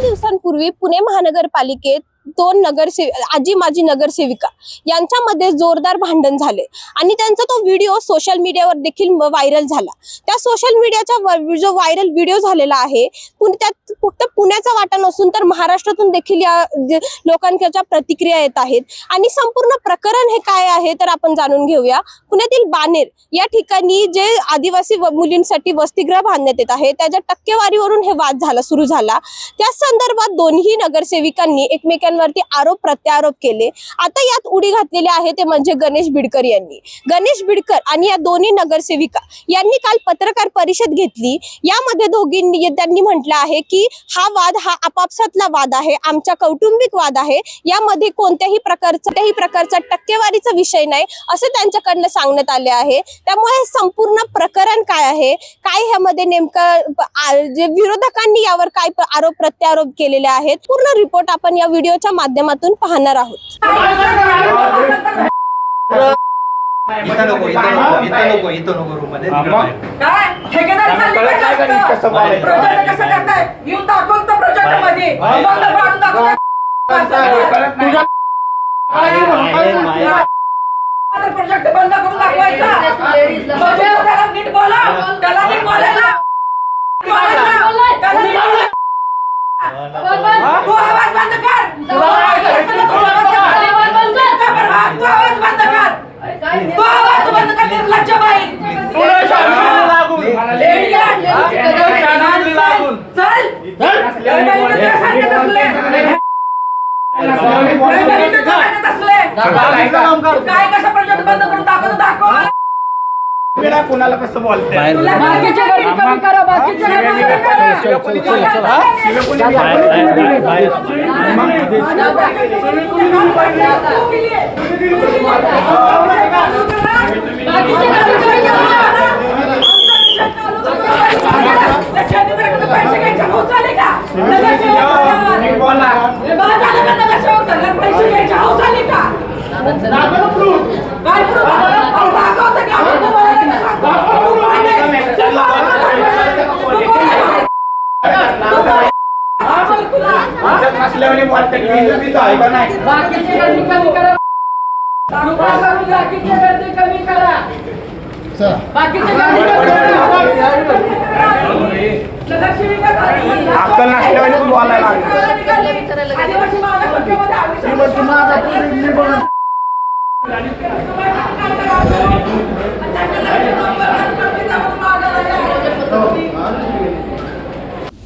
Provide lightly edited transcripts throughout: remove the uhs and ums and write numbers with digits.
दिवसांपूर्वी पुणे महानगरपालिकेत दोन आजी माजी नगरसेविका यांच्यामध्ये जोरदार भांडण झाले आणि त्यांचा तो व्हिडिओ सोशल मीडियावर देखील व्हायरल झाला। त्या सोशल मीडियाचा जो व्हायरल व्हिडिओ झालेला आहे त्यात फक्त पुण्याचा वाटा नसून तर महाराष्ट्रातून देखील या लोकांच्या प्रतिक्रिया येत आहेत आणि संपूर्ण प्रकरण हे काय आहे तर आपण जाणून घेऊया। पुण्यातील बानेर या ठिकाणी जे आदिवासी मुलींसाठी वसतिगृह बांधण्यात येत आहे त्याच्या टक्केवारीवरून हे वाद सुरू झाला। त्या संदर्भात दोन्ही नगरसेविकांनी एकमेकांवरती आरोप प्रत्यारोप केले। आता यात उडी घातलेली आहे ते म्हणजे गणेश बिडकर यांनी। गणेश बिडकर आणि या दोन्ही नगरसेविका यांनी काल पत्रकार परिषद घेतली। यामध्ये दोघींनी त्यांनी म्हटलं आहे की हा वाद हा आपापसातला वाद आहे, आमचा कौटुंबिक वाद आहे, यामध्ये कोणत्याही प्रकारचा टक्केवारीचा विषय नाही असं त्यांच्याकडनं सांगण्यात आले आहे। त्यामुळे संपूर्ण प्रकरण काय आहे, काय ह्यामध्ये नेमकं जे विरोधकांनी यावर काय आरोप प्रत्यारोप केलेले आहेत, पूर्ण रिपोर्ट आपण या व्हिडिओच्या माध्यमातून पाहणार आहोत। प्रोजेक्ट बंद करून दाखवायचा, नीट बोला, त्याला नीट बोलायला, तू आवाज बंद कर, तू आवाज बंद कर, निर्लज्ज बाई, काय कसं प्रोजेक्ट बंद करून दाखव कुणाला कसं बोलतंय,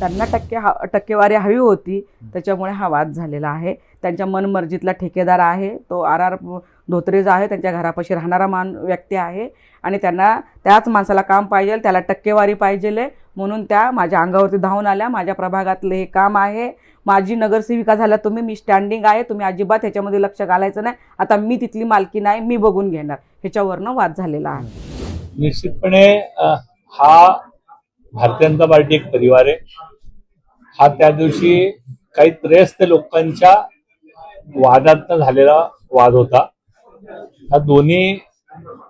त्यांना टक्केवारी हवी होती, त्याच्यामुळे हा वाद झालेला आहे। त्यांच्या मनमर्जीतला ठेकेदार आहे तो RR धोत्रे जो आहे, त्यांच्या घरापाशी राहणारा व्यक्ती आहे आणि त्यांना त्याच माणसाला काम पाहिजे, त्याला टक्केवारी पाहिजे म्हणून त्या माझ्या अंगावरती धावून आल्या। माझ्या प्रभागातले हे काम आहे, माझी नगरसेविका झाल्या तुम्ही, मी स्टँडिंग आहे, तुम्ही अजिबात ह्याच्यामध्ये लक्ष घालायचं नाही, आता मी तिथली मालकी नाही, मी बघून घेणार, ह्याच्यावरनं वाद झालेला आहे। निश्चितपणे हा भारतीय जनता पार्टी एक परिवार आहे। हा त्या दिवशी काही त्रयस्थ लोकांच्या वादातनं झालेला वाद होता। हा दोन्ही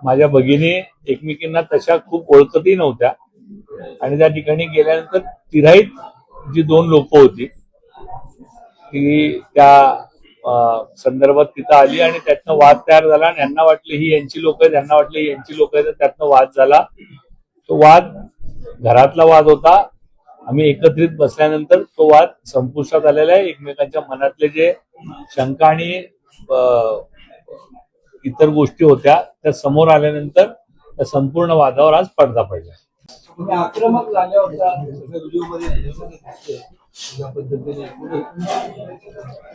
माझ्या भगिनी एकमेकींना तशा खूप ओळखतही नव्हत्या आणि त्या ठिकाणी गेल्यानंतर तिराईत जी दोन लोक होती ती त्या संदर्भात तिथं आली आणि त्यातनं वाद तयार झाला आणि यांना वाटले ही यांची लोक आहेत, यांना वाटले ही यांची लोक आहेत, तर त्यातनं वाद झाला। तो वाद घरातला वाद होता। आम्ही एकत्रित बसल्यानंतर तो वाद संपुष्टात आलेला आहे। एकमेकांच्या मनातले जे शंका आणि इतर गोष्टी होत्या त्या समोर आल्यानंतर त्या संपूर्ण वादावर आज पडदा पडला। आक्रमक झाल्या होत्या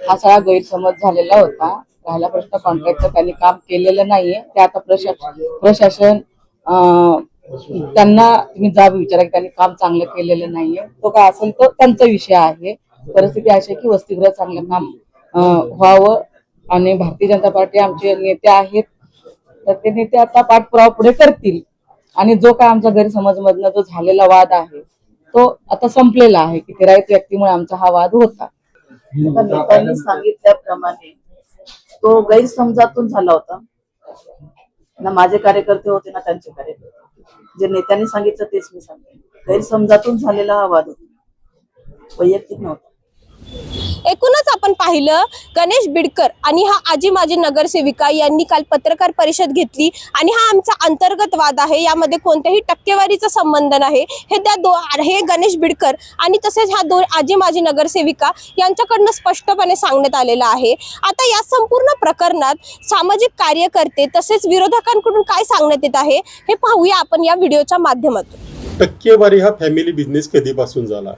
हा सगळा गैरसमज झालेला होता। राहिला प्रश्न कॉन्ट्रॅक्टचं त्यांनी काम केलेलं नाहीये, ते आता प्रशासन त्यांना तुम्ही जाब विचारा की त्यांनी काम चांगलं केलेलं नाहीये, तो काय असेल तो त्यांचा विषय आहे। परिस्थिती अशी आहे की वसतिगृह चांगलं काम व्हावं आणि भारतीय जनता पार्टी आमचे नेते आहेत तर ते नेते आता पाठपुरावा पुढे करतील आणि जो काय आमच्या गैरसमजमधनं जो झालेला वाद आहे तो आता संपलेला आहे की तिराईत व्यक्तीमुळे आमचा हा वाद होता। आता नेत्यांनी सांगितल्याप्रमाणे तो गैरसमजातून झाला होता ना. माझे कार्यकर्ते होते ना त्यांचे कार्यकर्ते. जे नेत्यांनी सांगितलं तेच मी सांगते. गैरसमजातून झालेला हा वाद होता, वैयक्तिक नव्हता. एकूणच आपण पाहिलं गणेश बिडकर आणि हा आजी माजी नगरसेविका यांनी काल पत्रकार परिषद घेतली आणि हा आमचा अंतर्गत वाद आहे, यामध्ये कोणत्याही टक्केवारीचा संबंध नाही. हे गणेश बिडकर आणि तसेच ह्या दोन आजी माजी नगरसेविका यांच्याकडनं स्पष्टपणे सांगण्यात आलेलं आहे. आता या संपूर्ण प्रकरणात सामाजिक कार्यकर्ते तसेच विरोधकांकडून काय सांगण्यात येत आहे हे पाहूया आपण या व्हिडिओच्या माध्यमातून. टक्केवारी हा फॅमिली बिझनेस कधीपासून झाला?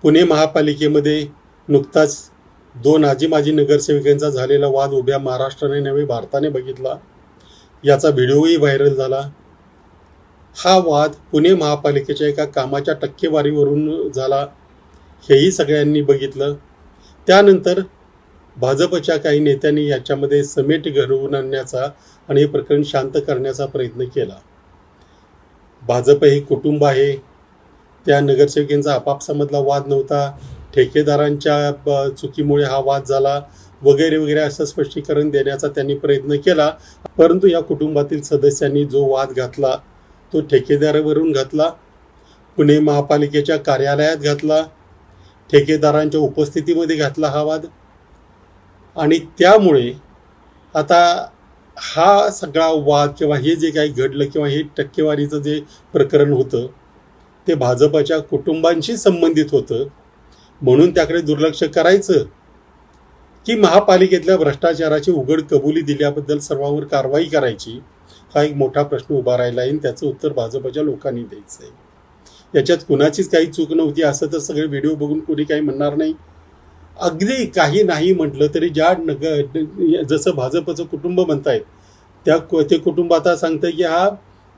पुणे महापालिकेमध्ये नुकताच 2 आजी माजी नगरसेविकांचा झालेला वाद उभ्या महाराष्ट्राने नव्हे भारताने बघितला. याचा व्हिडिओही व्हायरल झाला. हा वाद पुणे महापालिकेच्या एका कामाच्या टक्केवारीवरून झाला, हेही सगळ्यांनी बघितलं. त्यानंतर भाजपच्या काही नेत्यांनी याच्यामध्ये समेट घडवून आणण्याचा आणि हे प्रकरण शांत करण्याचा प्रयत्न केला. भाजप हे कुटुंब आहे, त्या नगरसेवकांचा आपापसामधला वाद नव्हता, ठेकेदारांच्या चुकीमुळे हा वाद झाला वगैरे वगैरे असं स्पष्टीकरण देण्याचा त्यांनी प्रयत्न केला. परंतु या कुटुंबातील सदस्यांनी जो वाद घातला तो ठेकेदारावरून घातला, पुणे महापालिकेच्या कार्यालयात घातला, ठेकेदारांच्या उपस्थितीमध्ये घातला हा वाद. आणि त्यामुळे आता हा सगळा वाद किंवा हे जे काही घडलं किंवा हे टक्केवारीचं जे प्रकरण होतं ते भाजपच्या कुटुंबांशी संबंधित होतं, म्हणून त्याकडे दुर्लक्ष करायचं की महापालिकेतल्या भ्रष्टाचाराची उघड कबुली दिल्याबद्दल सर्वांवर कारवाई करायची, हा एक मोठा प्रश्न उभा राहिला आहे. त्याचं उत्तर भाजपच्या लोकांनी द्यायचं आहे. याच्यात कुणाचीच काही चूक नव्हती असं तर सगळे व्हिडिओ बघून कोणी काही म्हणणार नाही. अगदी काही नाही म्हटलं तरी ज्या जसं भाजपचं कुटुंब म्हणतायत ते कुटुंब आता सांगतं की हा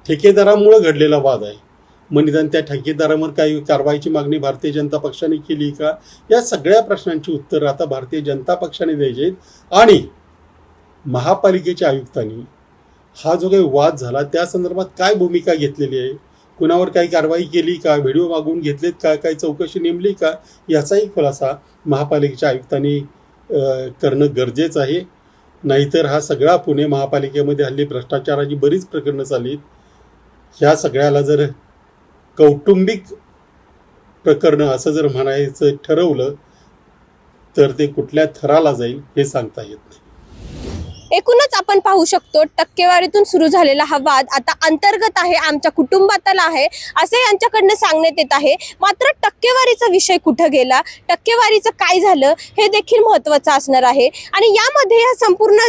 ठेकेदारामुळं घडलेला वाद आहे. मग निदान त्या ठेकेदारावर काही कारवाईची मागणी भारतीय जनता पक्षाने केली का? या सगळ्या प्रश्नांची उत्तरं आता भारतीय जनता पक्षाने द्यायची आहेत. आणि महापालिकेच्या आयुक्तांनी हा जो काही वाद झाला त्या संदर्भात काय भूमिका घेतलेली आहे, कुणावर काही कारवाई केली का, व्हिडिओ मागवून घेतलेत का, काही चौकशी नेमली का, याचाही खुलासा महापालिकेच्या आयुक्तांनी करणं गरजेचं आहे. नाहीतर हा सगळा पुणे महापालिकेमध्ये हल्ली भ्रष्टाचाराची बरीच प्रकरणं चाललीत. ह्या सगळ्याला जर कौटुंबिक प्रकरणं असं जर म्हणायचं ठरवलं तर ते कुठल्या थराला जाईल हे सांगता येत नाही. एकूणच आपण पाहू शकतो टक्केवारीतून सुरू झालेला हा वाद आता अंतर्गत आहे, आमच्या कुटुंबातला आहे असे यांच्याकडनं सांगण्यात येत आहे. मात्र टक्केवारीचा विषय कुठं गेला, टक्केवारीचं काय झालं हे देखील महत्त्वाचं असणार आहे. आणि यामध्ये हा संपूर्ण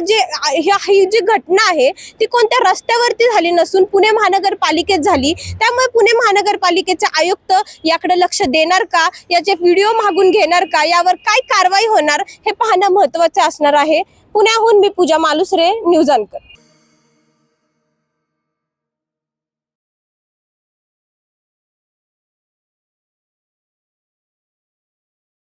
ही जी घटना आहे ती कोणत्या रस्त्यावरती झाली नसून पुणे महानगरपालिकेत झाली. त्यामुळे पुणे महानगरपालिकेचे आयुक्त याकडे लक्ष देणार का, याचे व्हिडिओ मागून घेणार का, यावर काय कारवाई होणार हे पाहणं महत्त्वाचं असणार आहे. पुण्याहून मी पूजा मालुसरे, न्यूज अँकर.